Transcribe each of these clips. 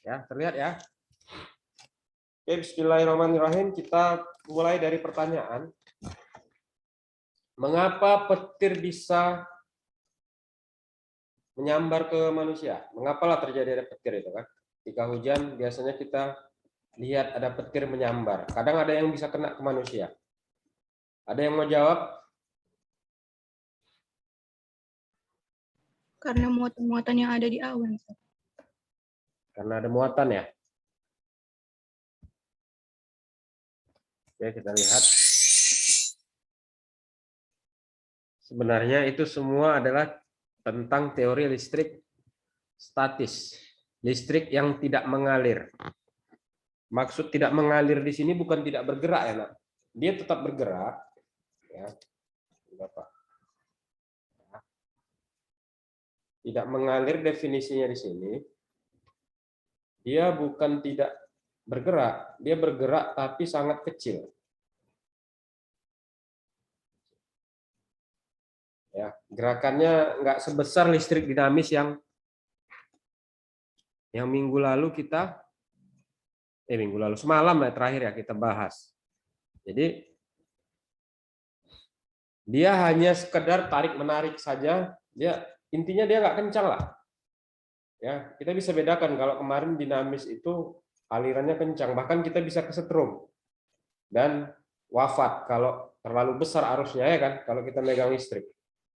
Ya, terlihat ya. Oke, bismillahirrahmanirrahim. Kita mulai dari pertanyaan. Mengapa petir bisa menyambar ke manusia? Mengapalah terjadi ada petir itu kan? Ketika hujan biasanya kita lihat ada petir menyambar. Kadang ada yang bisa kena ke manusia. Ada yang mau jawab? Karena muatan-muatan yang ada di awan. Karena ada muatan ya. Oke, kita lihat. Sebenarnya itu semua adalah tentang teori listrik statis. Listrik yang tidak mengalir. Maksud tidak mengalir di sini bukan tidak bergerak ya, Nak. Dia tetap bergerak. Ya. Tidak mengalir definisinya di sini. Dia bukan tidak bergerak, dia bergerak tapi sangat kecil. Ya, gerakannya nggak sebesar listrik dinamis yang minggu lalu semalam ya terakhir ya kita bahas. Jadi dia hanya sekedar tarik menarik saja, intinya dia nggak kencang lah. Ya, kita bisa bedakan kalau kemarin dinamis itu alirannya kencang, bahkan kita bisa kesetrum dan wafat kalau terlalu besar arusnya ya kan, kalau kita megang listrik.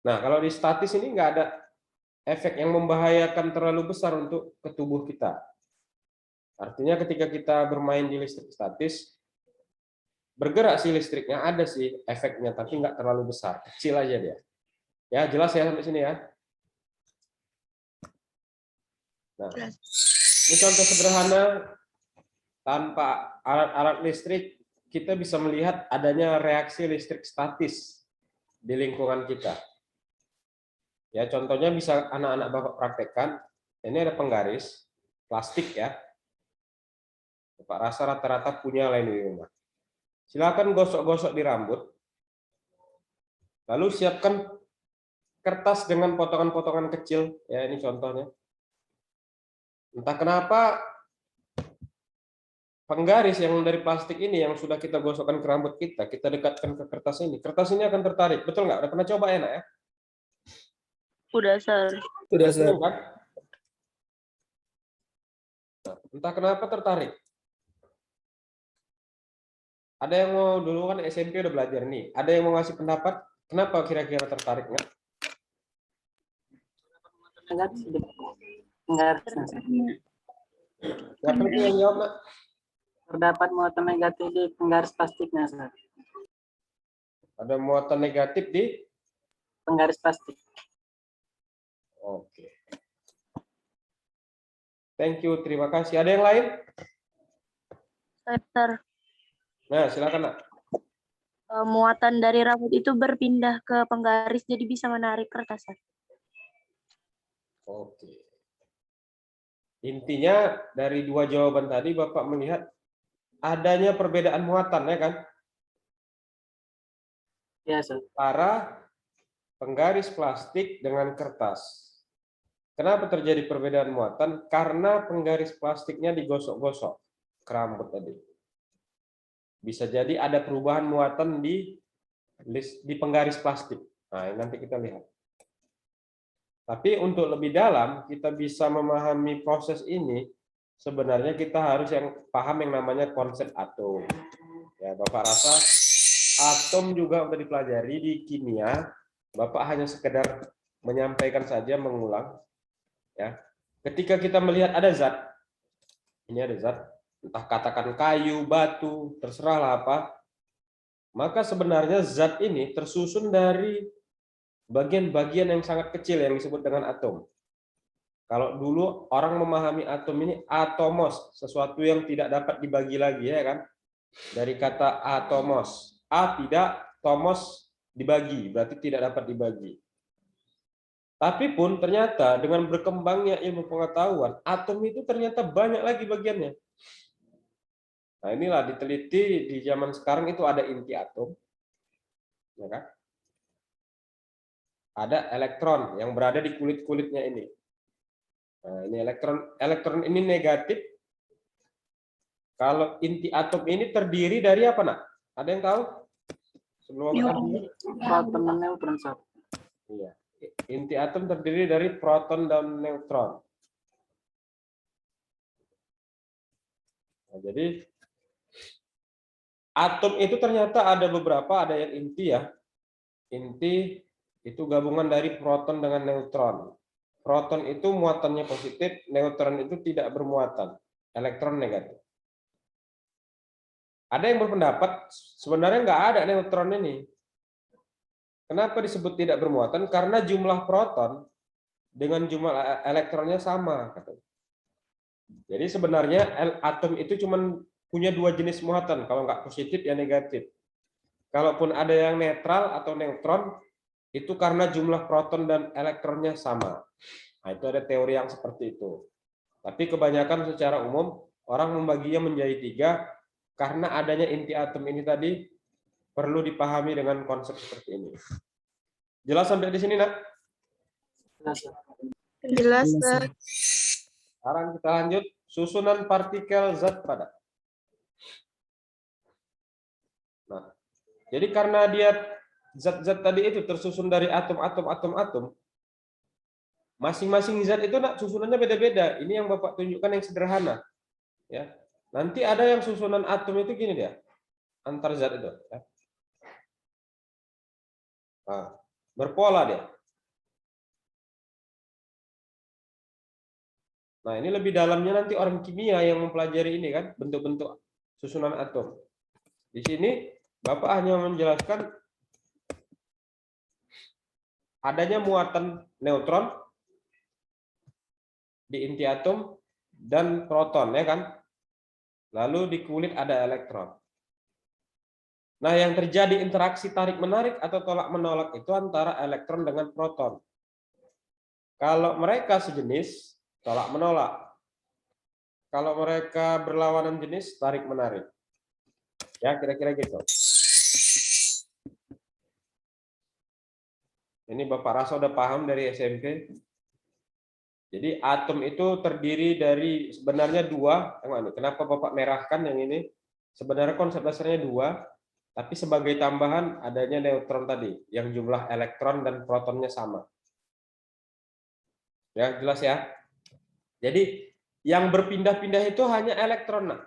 Nah, kalau di statis ini nggak ada efek yang membahayakan terlalu besar untuk ke tubuh kita. Artinya ketika kita bermain di listrik statis, bergerak sih listriknya, ada sih efeknya, tapi nggak terlalu besar, kecil aja dia. Ya, jelas ya sampai sini ya. Nah, ini contoh sederhana, tanpa alat-alat listrik, kita bisa melihat adanya reaksi listrik statis di lingkungan kita. Ya, contohnya bisa anak-anak Bapak praktekkan. Ini ada penggaris plastik ya. Bapak rasa rata-rata punya lain di rumah. Silakan gosok-gosok di rambut. Lalu siapkan kertas dengan potongan-potongan kecil. Ya, ini contohnya. Entah kenapa penggaris yang dari plastik ini yang sudah kita gosokkan ke rambut kita dekatkan ke kertas ini. Kertas ini akan tertarik. Betul nggak? Udah pernah coba ya, Nak ya? Udah, Sir. Udah sering kan? Entah kenapa tertarik. Ada yang mau dulu kan SMP udah belajar nih. Ada yang mau ngasih pendapat? Kenapa kira-kira tertarik nggak? Siapa itu yang jawab, Nak? Terdapat muatan negatif di penggaris plastiknya, Sir. Ada muatan negatif di Penggaris plastik. Oke. Thank you, terima kasih. Ada yang lain? Sir, Nah, silakan, Nak. muatan dari rambut itu berpindah ke penggaris jadi bisa menarik kertas, Sir. Oke. Intinya dari dua jawaban tadi Bapak melihat adanya perbedaan muatan ya kan? Ya, Sir. Antara penggaris plastik dengan kertas. Kenapa terjadi perbedaan muatan? Karena penggaris plastiknya digosok-gosok ke rambut tadi. Bisa jadi ada perubahan muatan di penggaris plastik. Nah, nanti kita lihat. Tapi untuk lebih dalam, kita bisa memahami proses ini, sebenarnya kita harus paham yang namanya konsep atom. Ya, Bapak rasa atom juga sudah dipelajari di kimia. Bapak hanya sekedar menyampaikan saja, mengulang. Ya, ketika kita melihat ada zat, ini ada zat, entah katakan kayu, batu, terserahlah apa, maka sebenarnya zat ini tersusun dari bagian-bagian yang sangat kecil yang disebut dengan atom. Kalau dulu orang memahami atom ini atomos, sesuatu yang tidak dapat dibagi lagi ya kan? Dari kata atomos, a tidak, tomos dibagi, berarti tidak dapat dibagi. Tapi pun ternyata dengan berkembangnya ilmu pengetahuan, atom itu ternyata banyak lagi bagiannya. Nah, inilah diteliti di zaman sekarang itu ada inti atom. Ya kan? Ada elektron yang berada di kulit-kulitnya ini. Nah, ini elektron ini negatif, Kalau inti atom ini terdiri dari apa, nak? Ada yang tahu? Sebelum Bapak lanjut. Proton dan neutron, Sir. Iya. Inti atom terdiri dari proton dan neutron. Nah, jadi atom itu ternyata ada beberapa, ada yang inti ya. Inti itu gabungan dari proton dengan neutron. Proton itu muatannya positif, neutron itu tidak bermuatan, elektron negatif. Ada yang berpendapat sebenarnya nggak ada neutron ini. Kenapa disebut tidak bermuatan? Karena jumlah proton dengan jumlah elektronnya sama. Jadi sebenarnya atom itu cuma punya dua jenis muatan, kalau nggak positif ya negatif. Kalaupun ada yang netral atau neutron, itu karena jumlah proton dan elektronnya sama. Nah, itu ada teori yang seperti itu. Tapi kebanyakan secara umum, orang membaginya menjadi tiga, karena adanya inti atom ini tadi perlu dipahami dengan konsep seperti ini. Jelas sampai di sini, nak? Jelas, Sir. Jelas, Sir. Sekarang kita lanjut, susunan partikel zat padat. Nah, jadi karena dia zat-zat tadi itu tersusun dari atom, masing-masing zat itu nak susunannya beda-beda. Ini yang Bapak tunjukkan yang sederhana. Ya. Nanti ada yang susunan atom itu gini dia, antar zat itu. Ya. Nah, berpola dia. Nah, ini lebih dalamnya nanti orang kimia yang mempelajari ini kan, bentuk-bentuk susunan atom. Di sini Bapak hanya menjelaskan adanya muatan neutron di inti atom dan proton, ya kan? Lalu di kulit ada elektron. Nah, yang terjadi interaksi tarik-menarik atau tolak-menolak itu antara elektron dengan proton. Kalau mereka sejenis, tolak-menolak. Kalau mereka berlawanan jenis, tarik-menarik. Ya, kira-kira gitu. Ini Bapak rasa udah paham dari SMP. Jadi atom itu terdiri dari sebenarnya dua. Kenapa Bapak merahkan yang ini? Sebenarnya konsep dasarnya dua, tapi sebagai tambahan adanya neutron tadi, yang jumlah elektron dan protonnya sama. Ya, jelas ya. Jadi yang berpindah-pindah itu hanya elektron. Nah,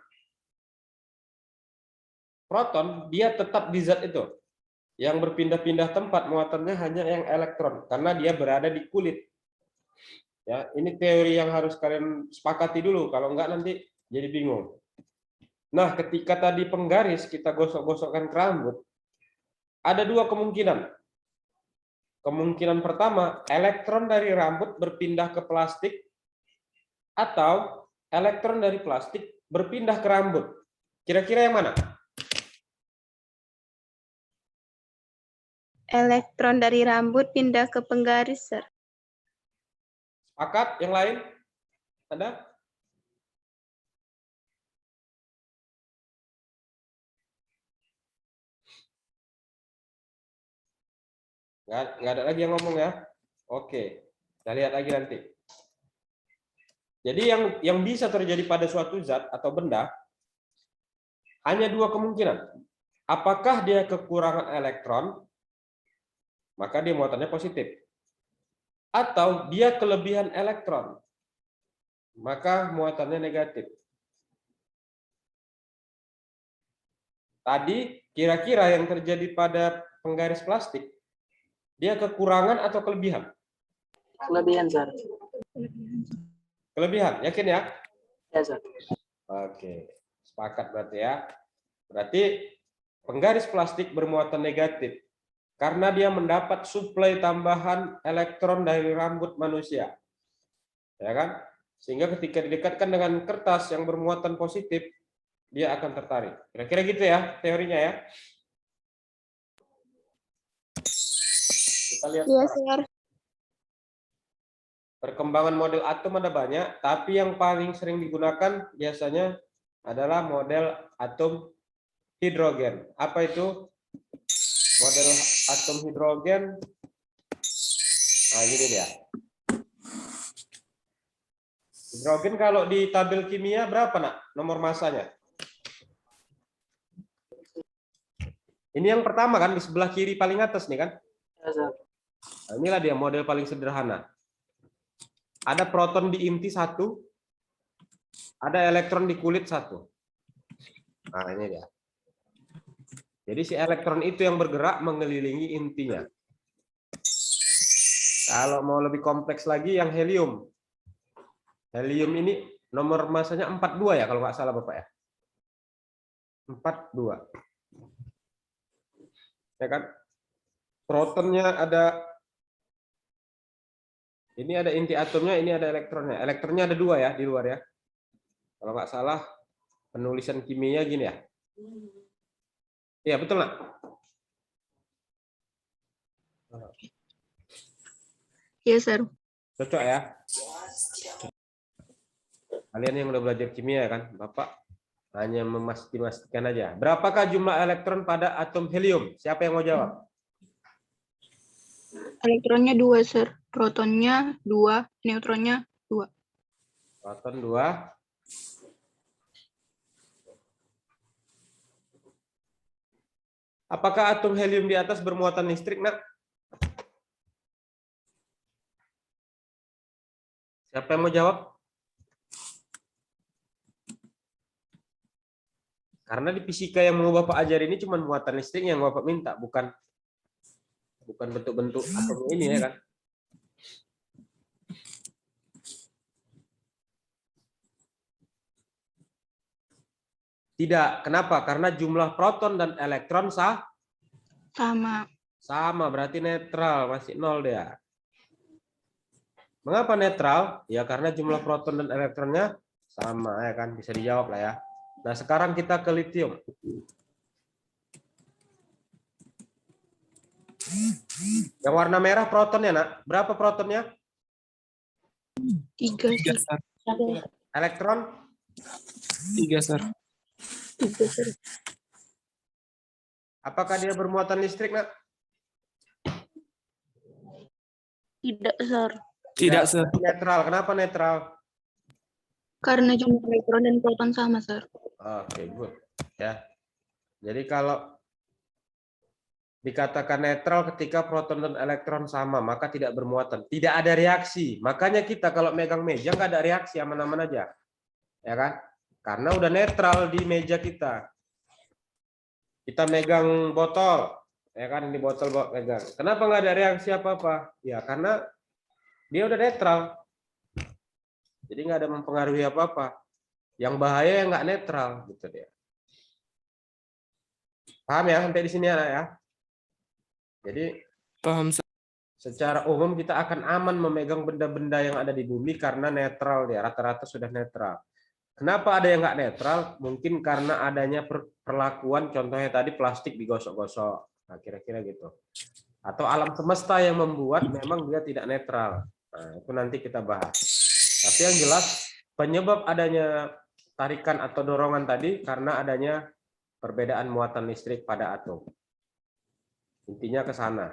proton dia tetap di zat itu. Yang berpindah-pindah tempat muatannya hanya yang elektron karena dia berada di kulit. Ya, ini teori yang harus kalian sepakati dulu, kalau enggak nanti jadi bingung. Nah, ketika tadi penggaris kita gosok-gosokkan ke rambut, ada dua kemungkinan. Kemungkinan pertama, elektron dari rambut berpindah ke plastik atau elektron dari plastik berpindah ke rambut. Kira-kira yang mana? Elektron dari rambut pindah ke penggaris, Sir. Sepakat? Yang lain? Ada? Nggak ada lagi yang ngomong ya? Oke, kita lihat lagi nanti. Jadi yang bisa terjadi pada suatu zat atau benda hanya dua kemungkinan. Apakah dia kekurangan elektron, maka dia muatannya positif. Atau dia kelebihan elektron, maka muatannya negatif. Tadi kira-kira yang terjadi pada penggaris plastik, dia kekurangan atau kelebihan? Kelebihan, Sir. Kelebihan, yakin ya? Ya, Sir. Oke, sepakat berarti ya. Berarti penggaris plastik bermuatan negatif karena dia mendapat suplai tambahan elektron dari rambut manusia. Ya kan? Sehingga ketika didekatkan dengan kertas yang bermuatan positif, dia akan tertarik. Kira-kira gitu ya teorinya ya. Kita lihat Iya, Sir. perkembangan model atom ada banyak, tapi yang paling sering digunakan biasanya adalah model atom hidrogen. Apa itu model atom hidrogen? Nah, gini dia. Hidrogen kalau di tabel kimia berapa, nak? Nomor masanya? Ini yang pertama kan, di sebelah kiri paling atas nih kan. Ya, Sir. Nah, inilah dia model paling sederhana. Ada proton di inti satu, ada elektron di kulit satu. Nah, ini dia. Jadi si elektron itu yang bergerak mengelilingi intinya. Kalau mau lebih kompleks lagi yang helium. Helium ini nomor masanya 42 ya kalau nggak salah Bapak ya. 42. Ya kan? Protonnya ada, ini ada inti atomnya, ini ada elektronnya. Elektronnya ada 2 ya di luar ya. Kalau nggak salah penulisan kimia gini ya. Iya betul nggak? Iya, Sir. Cocok ya. Kalian yang udah belajar kimia kan, Bapak hanya memastikan aja. Berapakah jumlah elektron pada atom helium? Siapa yang mau jawab? Elektronnya 2, Sir. Protonnya 2, neutronnya 2. Proton 2. Apakah atom helium di atas bermuatan listrik, Nak? Siapa yang mau jawab? Karena di fisika yang mau Bapak ajar ini cuma muatan listrik yang Bapak minta, bukan bentuk-bentuk atom ini ya kan. Tidak. Kenapa? Karena jumlah proton dan elektron Sama. sama, berarti netral, masih 0 dia. Mengapa netral? Ya karena jumlah proton dan elektronnya sama ya kan, bisa dijawab lah ya. Nah, sekarang kita ke lithium. Yang warna merah protonnya, Nak. Berapa protonnya? 3, Sir. Elektron? 3, Sir. 3, Sir. Apakah dia bermuatan listrik, Nak? Tidak, Sir. Tidak, Sir. Netral. Kenapa netral? Karena jumlah elektron dan proton sama, Sir. Oke, good. Ya. Jadi kalau dikatakan netral ketika proton dan elektron sama, maka tidak bermuatan. Tidak ada reaksi. Makanya kita kalau megang meja nggak ada reaksi, aman-aman aja. Ya kan? Karena udah netral di meja kita. Kita megang botol, ya kan, ini botol megang. Kenapa nggak ada reaksi apa-apa? Ya karena dia udah netral. Jadi nggak ada mempengaruhi apa-apa. Yang bahaya yang nggak netral, gitu dia. Paham ya sampai di sini ya? Jadi Paham, Sir. secara umum kita akan aman memegang benda-benda yang ada di bumi karena netral dia, rata-rata sudah netral. Kenapa ada yang nggak netral? Mungkin karena adanya perlakuan, contohnya tadi plastik digosok-gosok, nah, kira-kira gitu. Atau alam semesta yang membuat memang dia tidak netral. Nah, itu nanti kita bahas. Tapi yang jelas penyebab adanya tarikan atau dorongan tadi karena adanya perbedaan muatan listrik pada atom. Intinya ke sana.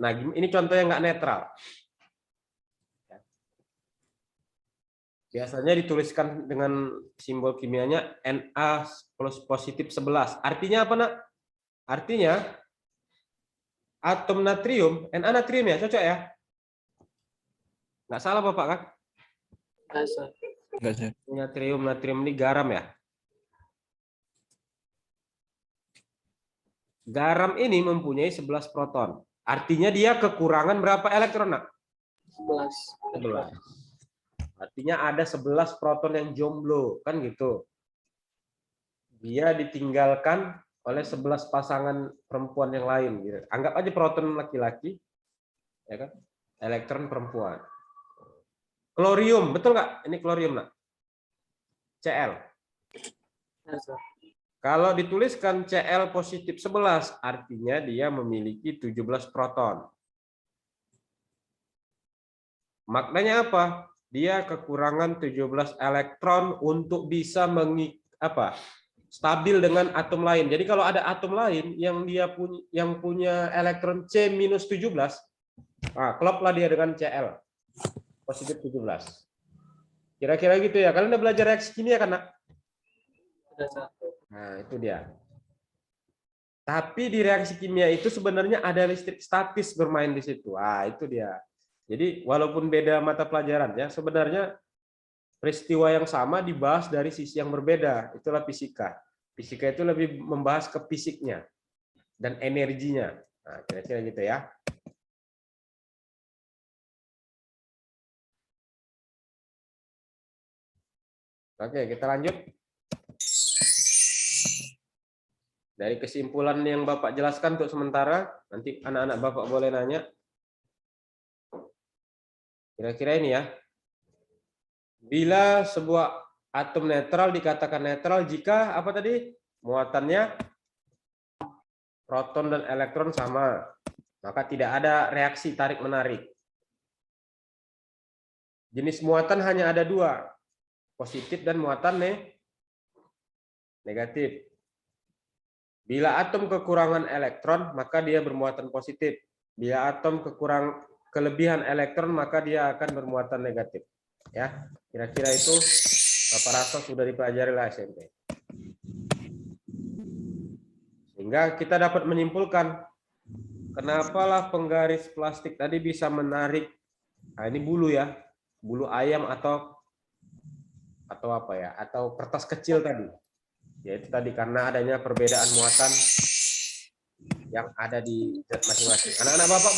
Nah, ini contoh yang nggak netral. Biasanya dituliskan dengan simbol kimianya Na plus positif 11. Artinya apa, Nak? Artinya atom natrium, Na natrium ya, cocok ya? Nggak salah Bapak kan? Ya, Sir. Enggak, Sir. Natrium ini garam ya? Garam ini mempunyai 11 proton. Artinya dia kekurangan berapa elektron, Nak? 11. 11. Artinya ada 11 proton yang jomblo, kan gitu. Dia ditinggalkan oleh 11 pasangan perempuan yang lain. Gitu. Anggap aja proton laki-laki, ya kan? Elektron perempuan. Klorium, betul nggak? Ini klorium, Nak? Cl. Ya, Sir. Kalau dituliskan Cl positif 11, artinya dia memiliki 17 proton. Maknanya apa? Dia kekurangan 17 elektron untuk bisa stabil dengan atom lain. Jadi kalau ada atom lain yang punya elektron C-17, nah, kloplah dia dengan Cl positif 17. Kira-kira gitu ya. Kalian udah belajar reaksi kimia kan, Nak? Sudah, Sir. Nah, itu dia. Tapi di reaksi kimia itu sebenarnya ada listrik statis bermain di situ. Ah, itu dia. Jadi walaupun beda mata pelajarannya, sebenarnya peristiwa yang sama dibahas dari sisi yang berbeda. Itulah fisika. Fisika itu lebih membahas ke fisiknya dan energinya. Nah, kira-kira gitu ya. Oke, kita lanjut. Dari kesimpulan yang Bapak jelaskan untuk sementara, nanti anak-anak Bapak boleh nanya. Kira-kira ini ya. Bila sebuah atom netral dikatakan netral jika apa tadi? Muatannya proton dan elektron sama, maka tidak ada reaksi tarik-menarik. Jenis muatan hanya ada dua, positif dan muatan negatif. Bila atom kekurangan elektron, maka dia bermuatan positif. Bila atom kelebihan elektron, maka dia akan bermuatan negatif. Ya, kira-kira itu Bapak rasa sudah dipelajari lah SMP. Sehingga kita dapat menyimpulkan kenapalah penggaris plastik tadi bisa menarik. Nah, ini bulu ya, bulu ayam atau apa ya? Atau kertas kecil tadi. Yaitu tadi karena adanya perbedaan muatan yang ada di zat masing-masing. Anak-anak Bapak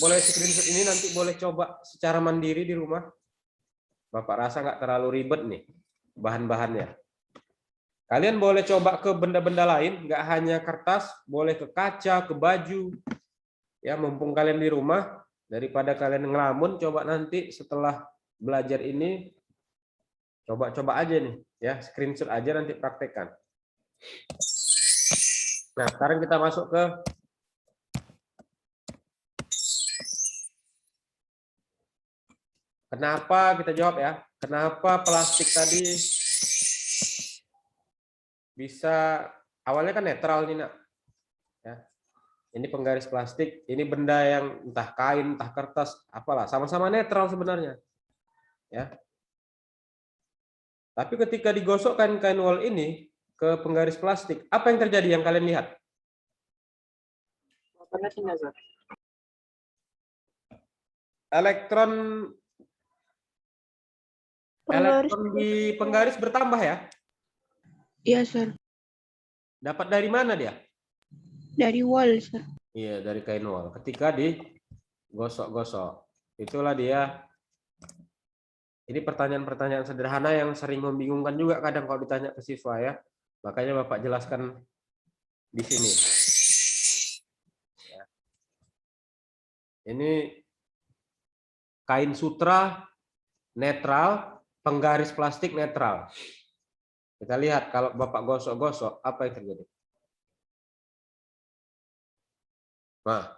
boleh screenshot ini, nanti boleh coba secara mandiri di rumah. Bapak rasa nggak terlalu ribet nih bahan-bahannya. Kalian boleh coba ke benda-benda lain, nggak hanya kertas, boleh ke kaca, ke baju. Ya, mumpung kalian di rumah, daripada kalian ngelamun, coba nanti setelah belajar ini coba aja nih, ya, screenshot aja nanti praktekkan. Nah, sekarang kita masuk ke kenapa, kita jawab ya. Kenapa plastik tadi bisa awalnya kan netral nih, Nak. Ya. Ini penggaris plastik, ini benda yang entah kain, entah kertas, apalah, sama-sama netral sebenarnya. Ya. Tapi ketika digosokkan kain wol ini ke penggaris plastik, apa yang terjadi yang kalian lihat? Muatannya tinggal, Sir. Elektron di penggaris bertambah ya? Iya, Sir. Dapat dari mana dia? Dari wall, Sir. Iya, dari kain wol. Ketika digosok-gosok, itulah dia. Ini pertanyaan-pertanyaan sederhana yang sering membingungkan juga kadang kalau ditanya ke siswa ya. Makanya Bapak jelaskan di sini. Ya. Ini kain sutra netral, penggaris plastik netral. Kita lihat kalau Bapak gosok-gosok, apa yang terjadi? Nah,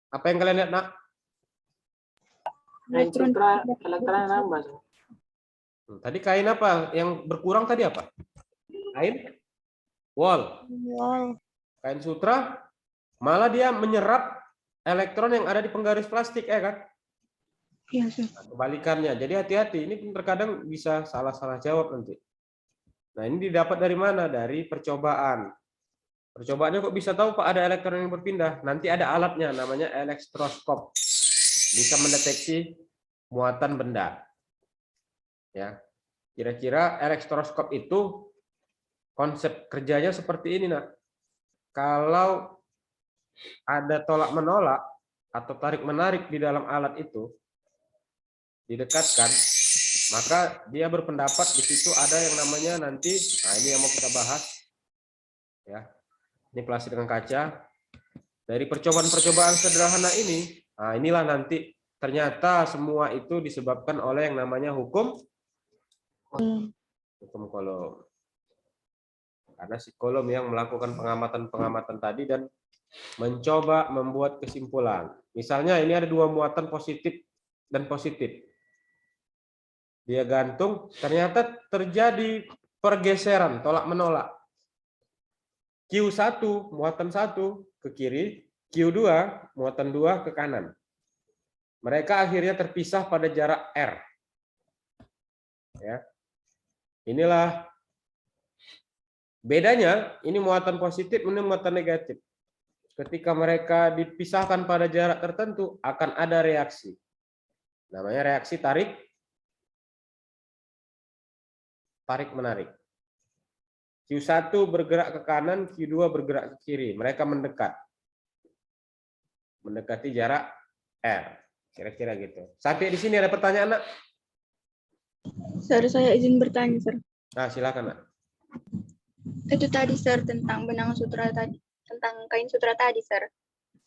apa yang kalian lihat, Nak? Kain sutra, elektron nambah, Sir. Tadi kain apa? Yang berkurang tadi apa? Kain wol. Wow. Kain sutra malah dia menyerap elektron yang ada di penggaris plastik, ya kan? Iya, Sir. Nah, kebalikannya. Jadi hati-hati, ini terkadang bisa salah-salah jawab nanti. Nah, ini didapat dari mana? Dari percobaan. Percobaannya kok bisa tahu Pak ada elektron yang berpindah? Nanti ada alatnya namanya elektroskop. Bisa mendeteksi muatan benda. Ya. Kira-kira elektroskop itu konsep kerjanya seperti ini, Nak. Kalau ada tolak-menolak atau tarik-menarik di dalam alat itu didekatkan, maka dia berpendapat di situ ada yang namanya nanti, nah ini yang mau kita bahas. Ya. Ini plastik dengan kaca. Dari percobaan-percobaan sederhana ini, nah inilah nanti ternyata semua itu disebabkan oleh yang namanya hukum Coulomb. Karena si Coulomb yang melakukan pengamatan-pengamatan tadi dan mencoba membuat kesimpulan. Misalnya ini ada dua muatan positif dan positif. Dia gantung, ternyata terjadi pergeseran, tolak-menolak. Q1 muatan 1 ke kiri, Q2 muatan 2 ke kanan. Mereka akhirnya terpisah pada jarak R. Ya. Inilah Bedanya, ini muatan positif, ini muatan negatif. Ketika mereka dipisahkan pada jarak tertentu, akan ada reaksi. Namanya reaksi tarik-menarik. Q1 bergerak ke kanan, Q2 bergerak ke kiri. Mereka mendekat. Mendekati jarak R. Kira-kira gitu. Sampai di sini ada pertanyaan, Nak? Sir, saya izin bertanya, Sir. Nah, silakan, Nak. Itu tadi, Sir, tentang benang sutra tadi, tentang kain sutra tadi, Sir.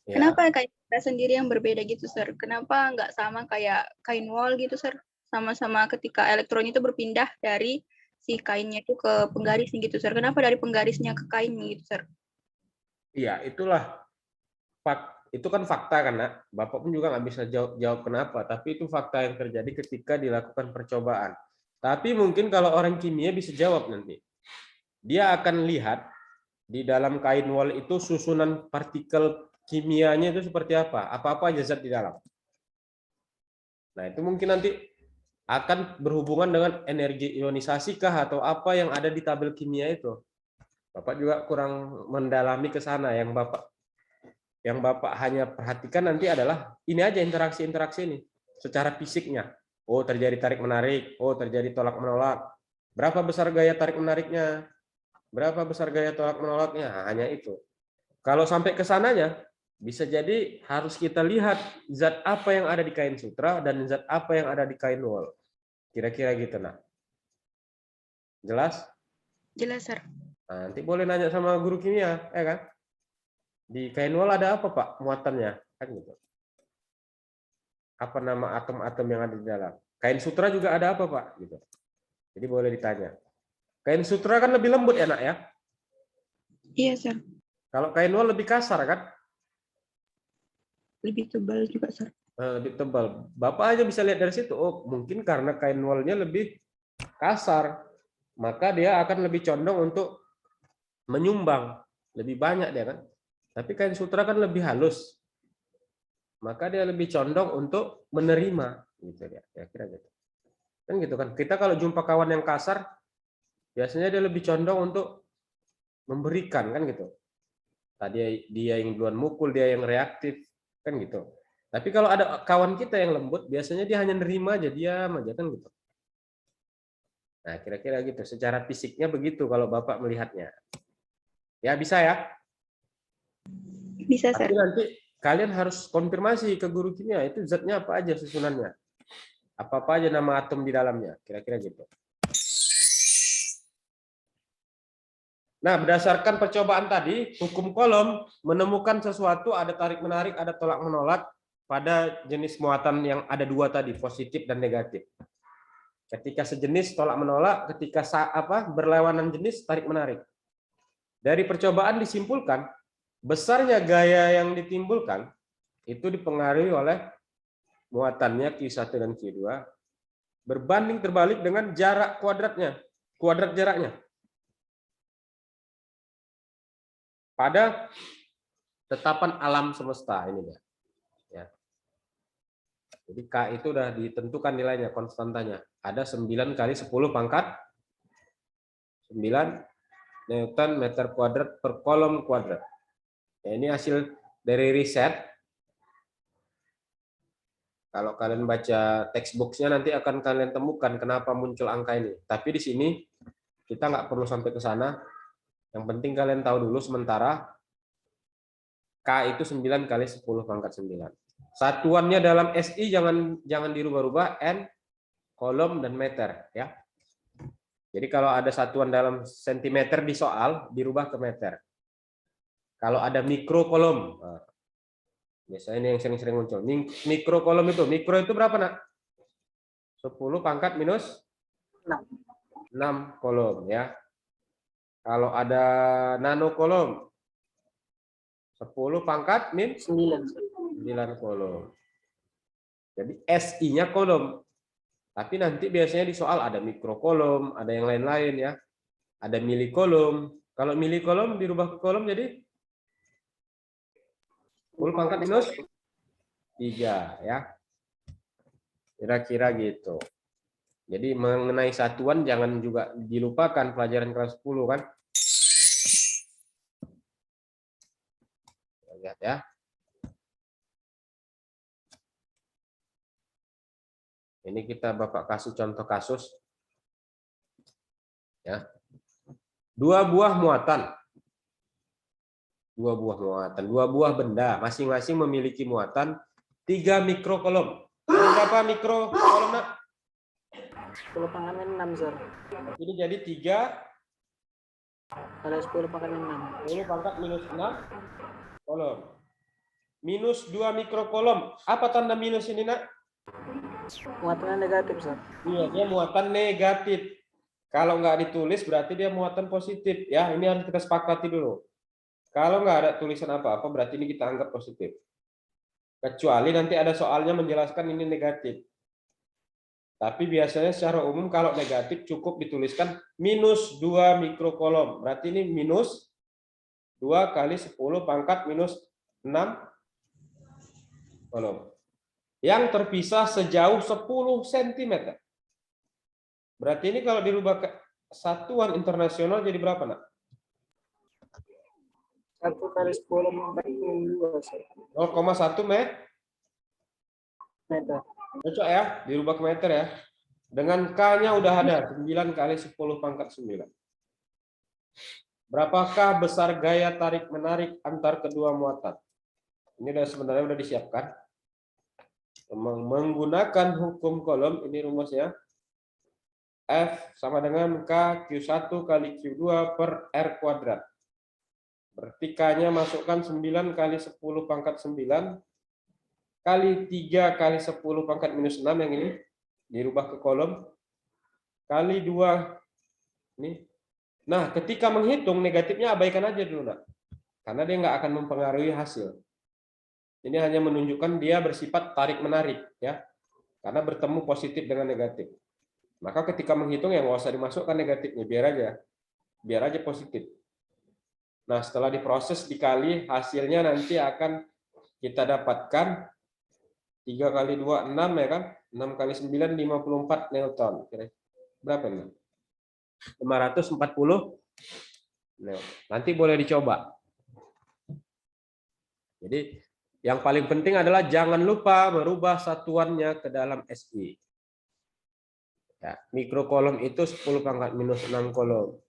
Ya. Kenapa kain sutra sendiri yang berbeda gitu, Sir? Kenapa nggak sama kayak kain wol gitu, Sir? Sama-sama ketika elektronnya itu berpindah dari si kainnya itu ke penggarisnya gitu, Sir. Kenapa dari penggarisnya ke kainnya gitu, Sir? Iya, itulah itu kan fakta kan, Nak. Bapak pun juga nggak bisa jawab kenapa, tapi itu fakta yang terjadi ketika dilakukan percobaan. Tapi mungkin kalau orang kimia bisa jawab nanti. Dia akan lihat di dalam kain wol itu susunan partikel kimianya itu seperti apa aja zat di dalam. Nah, itu mungkin nanti akan berhubungan dengan energi ionisasi kah atau apa yang ada di tabel kimia itu. Bapak juga kurang mendalami ke sana. Yang Bapak hanya perhatikan nanti adalah ini aja interaksi-interaksi ini secara fisiknya. Oh, terjadi tarik-menarik, oh terjadi tolak-menolak. Berapa besar gaya tarik-menariknya? Berapa besar gaya tolak-menolaknya? Nah, hanya itu. Kalau sampai ke sananya, bisa jadi harus kita lihat zat apa yang ada di kain sutra dan zat apa yang ada di kain wol. Kira-kira gitu, Nak. Jelas? Jelas, Sir. Nah, nanti boleh nanya sama guru kimia, ya kan? Di kain wol ada apa, Pak, muatannya? Kan gitu. Apa nama atom-atom yang ada di dalam? Kain sutra juga ada apa, Pak? Gitu. Jadi boleh ditanya. Kain sutra kan lebih lembut ya, Nak, ya? Iya, Sir. Kalau kain wol lebih kasar, kan? Lebih tebal juga, Sir. Lebih tebal. Bapak aja bisa lihat dari situ. Oh, mungkin karena kain wolnya lebih kasar, maka dia akan lebih condong untuk menyumbang. Lebih banyak dia kan. Tapi kain sutra kan lebih halus. Maka dia lebih condong untuk menerima. Gitu ya, kira-kira gitu. Kan gitu kan. Kita kalau jumpa kawan yang kasar, biasanya dia lebih condong untuk memberikan kan gitu. Tadi dia yang duluan mukul, dia yang reaktif kan gitu. Tapi kalau ada kawan kita yang lembut, biasanya dia hanya nerima aja, diam aja kan gitu. Nah, kira-kira gitu. Secara fisiknya begitu kalau Bapak melihatnya. Ya, bisa ya? Bisa, Sir. Tapi nanti kalian harus konfirmasi ke guru kimia, itu zatnya apa aja susunannya. Apa-apa aja nama atom di dalamnya. Kira-kira gitu. Nah, berdasarkan percobaan tadi, hukum Coulomb menemukan sesuatu ada tarik-menarik, ada tolak-menolak pada jenis muatan yang ada dua tadi, positif dan negatif. Ketika sejenis tolak-menolak, ketika berlawanan jenis tarik-menarik. Dari percobaan disimpulkan, besarnya gaya yang ditimbulkan itu dipengaruhi oleh muatannya Q1 dan Q2 berbanding terbalik dengan jarak kuadratnya, kuadrat jaraknya. Pada tetapan alam semesta ini ya. Jadi K itu sudah ditentukan nilainya, konstantanya. Ada 9 kali 10 pangkat 9 Newton meter kuadrat per kolom kuadrat. Ya, ini hasil dari riset. Kalau kalian baca textbook-nya nanti akan kalian temukan kenapa muncul angka ini. Tapi di sini kita nggak perlu sampai ke sana. Yang penting kalian tahu dulu sementara K itu 9 kali 10 pangkat 9. Satuannya dalam SI jangan dirubah-rubah, N, kolom, dan meter. Ya. Jadi kalau ada satuan dalam sentimeter di soal, dirubah ke meter. Kalau ada mikrokolom, biasanya ini yang sering-sering muncul. Mikrokolom itu, mikro itu berapa, Nak? 10 pangkat minus 6 kolom. Ya. Kalau ada nanokolom, 10 pangkat min 9 kolom. Jadi SI-nya kolom. Tapi nanti biasanya di soal ada mikrokolom, ada yang lain-lain ya. Ada milikolom. Kalau milikolom dirubah ke kolom jadi 10 pangkat minus 3 ya. Kira-kira gitu. Jadi mengenai satuan jangan juga dilupakan pelajaran kelas 10 kan. Lihat ya. Ini Bapak kasih contoh kasus. Ya. Dua buah muatan. Dua buah benda masing-masing memiliki muatan 3 mikrokolom. Ada berapa mikrokolom, Nak? 10 pangkat 6, sir. Ini jadi 3 Kali 10 pangkat 6. 10 pangkat minus 6 kolom. Minus 2 mikrokolom. Apa tanda minus ini, Nak? Muatannya negatif, sir. Iya, dia muatan negatif. Kalau nggak ditulis berarti dia muatan positif. Ya, ini harus kita sepakati dulu. Kalau nggak ada tulisan apa-apa berarti ini kita anggap positif. Kecuali nanti ada soalnya menjelaskan ini negatif. Tapi biasanya secara umum kalau negatif cukup dituliskan minus 2 mikrokolom. Berarti ini minus 2 kali 10 pangkat minus 6 kolom. Yang terpisah sejauh 10 cm. Berarti ini kalau dirubah ke satuan internasional jadi berapa, Nak? 1 kali 10 pangkat 2, sir. 0,1 Meter. Cocok ya, dirubah ke meter ya. Dengan K-nya udah ada, 9 kali 10 pangkat 9. Berapakah besar gaya tarik-menarik antar kedua muatan? Ini sebenarnya udah disiapkan. Menggunakan hukum kolom, ini rumusnya. F sama dengan K Q1 kali Q2 per R kuadrat. Berarti K-nya masukkan 9 kali 10 pangkat 9 kali 3 kali 10 pangkat minus 6 yang ini dirubah ke kolom kali 2 ini. Nah, ketika menghitung negatifnya abaikan aja dulu, Nak. Karena dia nggak akan mempengaruhi hasil. Ini hanya menunjukkan dia bersifat tarik-menarik ya. Karena bertemu positif dengan negatif. Maka ketika menghitung ya nggak usah dimasukkan negatifnya, biar aja positif. Nah, setelah diproses dikali hasilnya nanti akan kita dapatkan 3 kali 2 6 ya kan? 6 kali 9 54 Newton. Berapa ini? 540 Newton. Nanti boleh dicoba. Jadi yang paling penting adalah jangan lupa merubah satuannya ke dalam SI. Ya, mikrokolom itu 10 pangkat minus 6 kolom.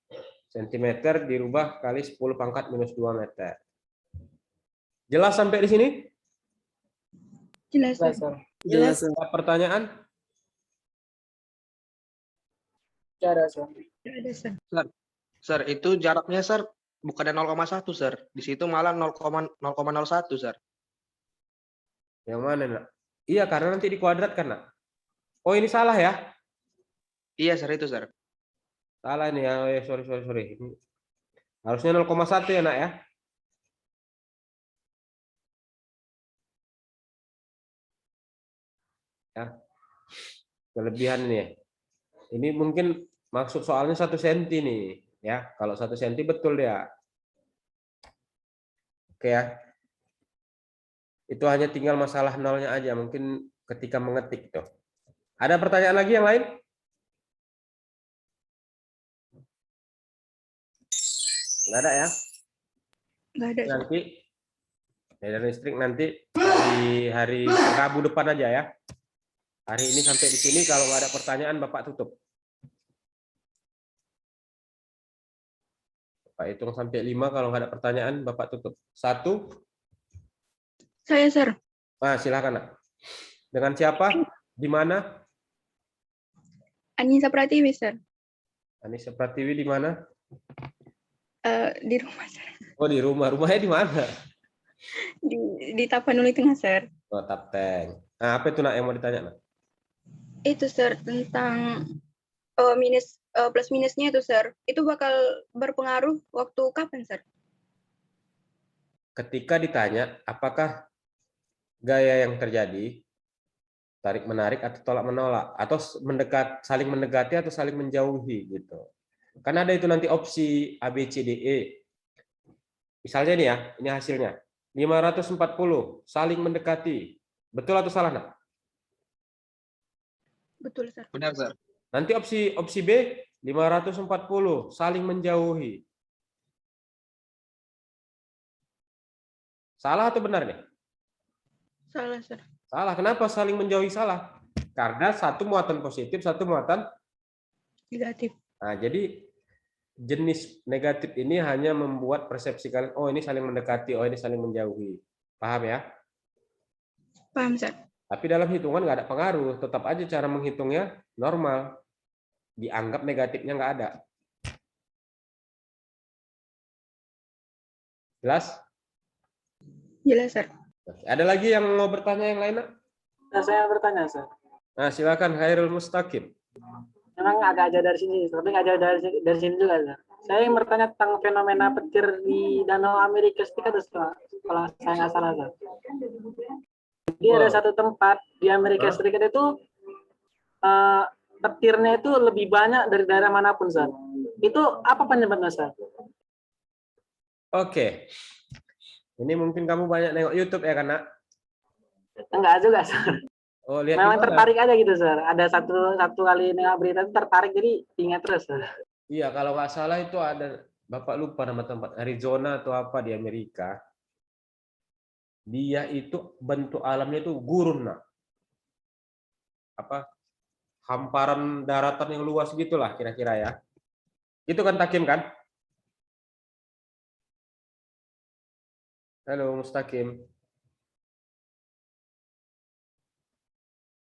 Sentimeter dirubah kali 10 pangkat minus 2 meter. Jelas sampai di sini? Jelas, Jelas, Sir. sir. Jelas, Sir. Ada pertanyaan? Cara, sir. Ada, Sir. Sir, itu jaraknya, Sir, bukannya 0,1, Sir. Di situ malah 0,01, Sir. Yang mana, Nak? Iya, karena nanti dikuadratkan, Nak. Oh, ini salah ya? Iya, Sir, itu, Sir. Salah ini ya. Sorry. Ini harusnya 0,1 ya, Nak ya? Ya. Kelebihan ini ya. Ini mungkin maksud soalnya 1 cm nih, ya. Kalau 1 cm betul dia. Oke ya. Itu hanya tinggal masalah nolnya aja, mungkin ketika mengetik tuh. Ada pertanyaan lagi yang lain? Nggak ada ya? Nggak ada, Sir. Nanti medan listrik nanti di hari Rabu depan aja ya. Hari ini sampai di sini, kalau nggak ada pertanyaan Bapak tutup. Bapak hitung sampai 5, kalau nggak ada pertanyaan Bapak tutup. 1. Saya, Sir. Nah, silakan, Nak. Dengan siapa? Di mana? Anissa Pratiwi, Sir. Anissa Pratiwi di mana? Di rumah, Sir. Oh, di rumah. Rumahnya di mana? Di Tapanuli Tengah, Sir. Oh, Tapteng. Nah, apa itu, Nak, yang mau ditanya, Nak? Itu, Sir, tentang plus minusnya itu, Sir. Itu bakal berpengaruh waktu kapan, Sir? Ketika ditanya apakah gaya yang terjadi tarik menarik atau tolak menolak, atau saling mendekati atau saling menjauhi gitu. Kan ada itu nanti opsi A B C D E. Misalnya nih ya, ini hasilnya 540 saling mendekati. Betul atau salah, Nak? Betul, Sir. Benar, Sir. Nanti opsi B 540 saling menjauhi. Salah atau benar nih? Salah, Sir. Salah. Kenapa saling menjauhi salah? Karena satu muatan positif, satu muatan. Negatif. Nah, jadi jenis negatif ini hanya membuat persepsi kalian, oh ini saling mendekati, oh ini saling menjauhi. Paham ya? Paham, Sir. Tapi dalam hitungan nggak ada pengaruh. Tetap aja cara menghitungnya normal. Dianggap negatifnya nggak ada. Jelas? Jelas, Sir. Ada lagi yang mau bertanya yang lain? Nak? Nah, saya bertanya, Sir. Nah, silakan Khairul Mustaqim. Memang agak jauh dari sini, tapi nggak jauh dari sini juga, Sir. Saya ingin bertanya tentang fenomena petir di Danau Amerika Serikat, Sir. Kalau saya nggak salah, Sir. Jadi ada satu tempat di Amerika Serikat itu petirnya itu lebih banyak dari daerah manapun, Sir. Itu apa penyebabnya, Sir? Oke. Ini mungkin kamu banyak nengok YouTube ya, kan, Nak? Enggak juga, Sir. Oh, lihat Memang di mana? tertarik aja gitu, Sir. Ada satu kali nengok berita itu tertarik, jadi ingat terus, Sir. Iya, kalau nggak salah itu ada, Bapak lupa nama tempat, Arizona atau apa di Amerika. Dia itu bentuk alamnya itu gurun, Nak. Apa? Hamparan daratan yang luas gitulah kira-kira ya. Itu kan Takim kan? Halo Mustaqim.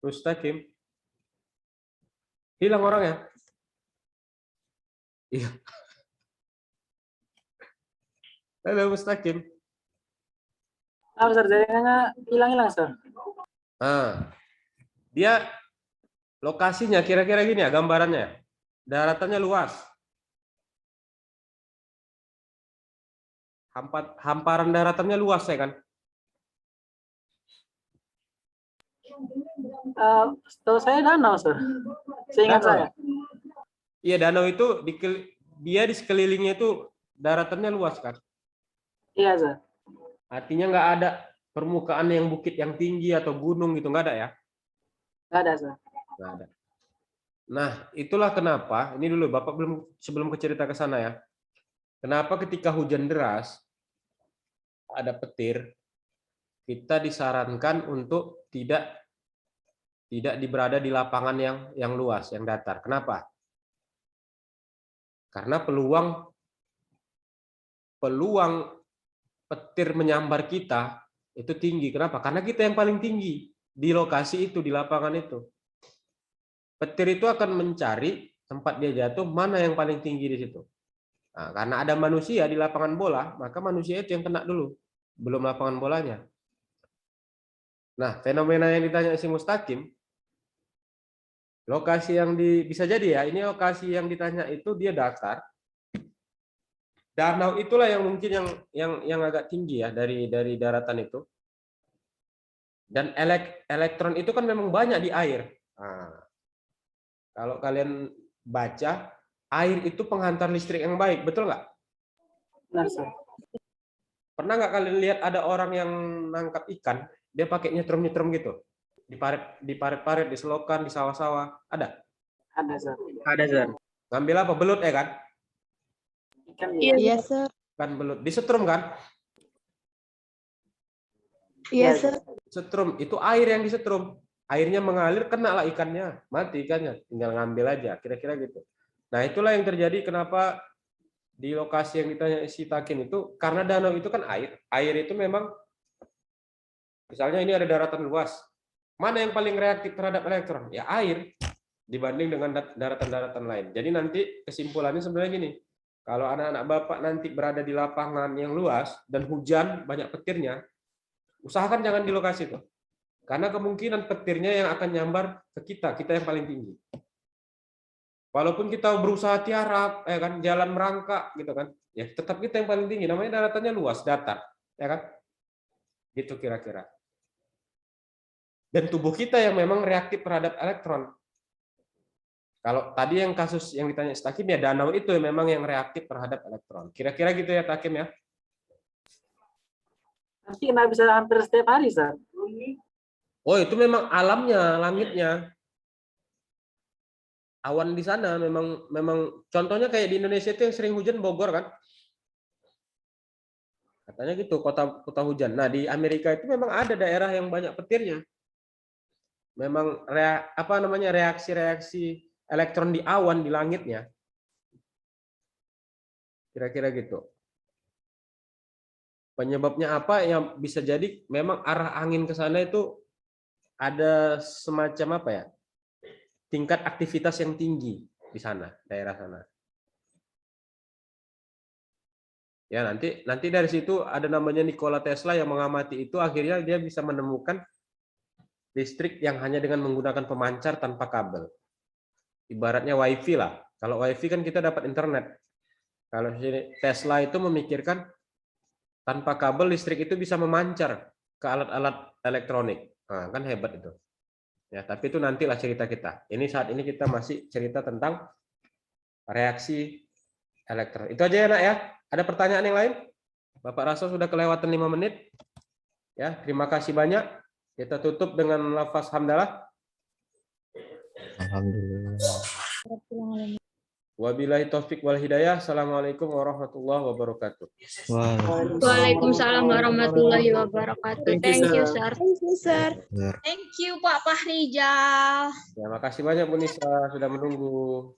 Mustaqim. Hilang orangnya. Iya. Halo Mustaqim. Apa, Sir? Jadinya hilang-hilang, Sir. Nah, dia lokasinya kira-kira gini ya gambarannya. Daratannya luas. Hamparan daratannya luas ya kan? Setahu saya danau, Sir. Seingat Danau. saya. Iya, danau itu dia di sekelilingnya itu daratannya luas kan? Iya, Sir. Artinya nggak ada permukaan yang bukit yang tinggi atau gunung gitu, nggak ada ya? Nggak ada, Sir. Nggak ada. Nah, itulah kenapa, ini dulu Bapak sebelum ke cerita ke sana ya. Kenapa ketika hujan deras, ada petir, kita disarankan untuk tidak berada di lapangan yang luas, yang datar. Kenapa? Karena peluang petir menyambar kita itu tinggi. Kenapa? Karena kita yang paling tinggi di lokasi itu, di lapangan itu. Petir itu akan mencari tempat dia jatuh, mana yang paling tinggi di situ. Nah, karena ada manusia di lapangan bola, maka manusia itu yang kena dulu, belum lapangan bolanya. Nah, fenomena yang ditanya si Mustaqim, lokasi yang bisa jadi ya, ini lokasi yang ditanya itu dia datar. Danau itulah yang mungkin yang agak tinggi ya dari daratan itu. Dan elektron itu kan memang banyak di air. Nah, kalau kalian baca, air itu penghantar listrik yang baik, betul nggak? Benar, Sir. Pernah nggak kalian lihat ada orang yang nangkap ikan, dia pakai nyetrum-nyetrum gitu? Di parit-parit, di selokan, di sawah-sawah, ada? Ada, Sir. Ada, Sir. Ngambil apa? Belut ya kan? Ikan Iya, juga. iya, Sir. Kan belut. Disetrum kan? Iya, Sir. Setrum, itu air yang disetrum. Airnya mengalir, kena lah ikannya. Mati ikannya, tinggal ngambil aja. Kira-kira gitu. Nah, itulah yang terjadi kenapa di lokasi yang ditanya si Takin itu, karena danau itu kan air. Air itu memang, misalnya ini ada daratan luas. Mana yang paling reaktif terhadap elektron? Ya air, dibanding dengan daratan-daratan lain. Jadi nanti kesimpulannya sebenarnya gini, kalau anak-anak Bapak nanti berada di lapangan yang luas, dan hujan, banyak petirnya, usahakan jangan di lokasi itu. Karena kemungkinan petirnya yang akan nyambar ke kita yang paling tinggi. Walaupun kita berusaha tiarap, kan jalan merangkak gitu kan, ya tetap kita yang paling tinggi. Namanya daratannya luas, datar, ya kan? Gitu kira-kira. Dan tubuh kita yang memang reaktif terhadap elektron. Kalau tadi yang kasus yang ditanya Takim ya danau itu yang memang yang reaktif terhadap elektron. Kira-kira gitu ya Takim ya. Tapi nggak bisa hampir setiap hari, Sir. Oh itu memang alamnya, langitnya. Awan di sana memang contohnya kayak di Indonesia itu yang sering hujan Bogor kan. Katanya gitu, kota hujan. Nah, di Amerika itu memang ada daerah yang banyak petirnya. Memang reaksi-reaksi elektron di awan di langitnya. Kira-kira gitu. Penyebabnya apa? Yang bisa jadi memang arah angin ke sana itu ada semacam apa ya? Tingkat aktivitas yang tinggi di sana, daerah sana. Ya, nanti dari situ ada namanya Nikola Tesla yang mengamati itu, akhirnya dia bisa menemukan listrik yang hanya dengan menggunakan pemancar tanpa kabel. Ibaratnya WiFi lah. Kalau WiFi kan kita dapat internet. Kalau Tesla itu memikirkan tanpa kabel listrik itu bisa memancar ke alat-alat elektronik. Nah, kan hebat itu. Ya, tapi itu nantilah cerita kita. Ini saat ini kita masih cerita tentang reaksi elektron. Itu aja ya, Nak ya. Ada pertanyaan yang lain? Bapak rasa sudah kelewatan 5 menit. Ya, terima kasih banyak. Kita tutup dengan lafaz hamdalah. Alhamdulillah. Wabillahi taufik wal hidayah. Assalamualaikum warahmatullahi wabarakatuh. Waalaikumsalam warahmatullahi wabarakatuh. Thank you, sir. Thank you, sir. Thank you Pak Fahrijal. Ya, makasih banyak Bu Nisa sudah menunggu.